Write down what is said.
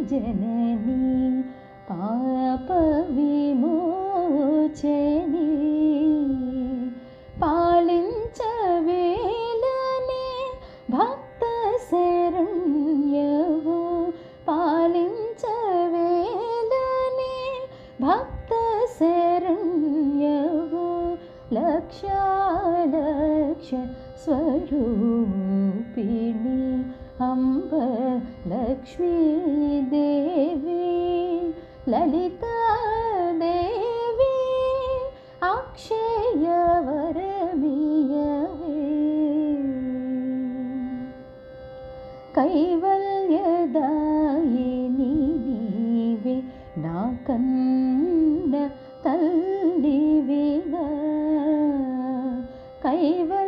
जननी पापविमोचनी पालिंचवेलने भक्त शरण्यवो पालिंचवेलने भक्त शरण्यवो लक्षालक्ष स्वरूपिणी अम्ब लक्ष्मी देवी ललिता देवी अक्षय वरमीयवे कैवल्यदायिनी नीवे ना कन्न तल्लिविगा कैवल्य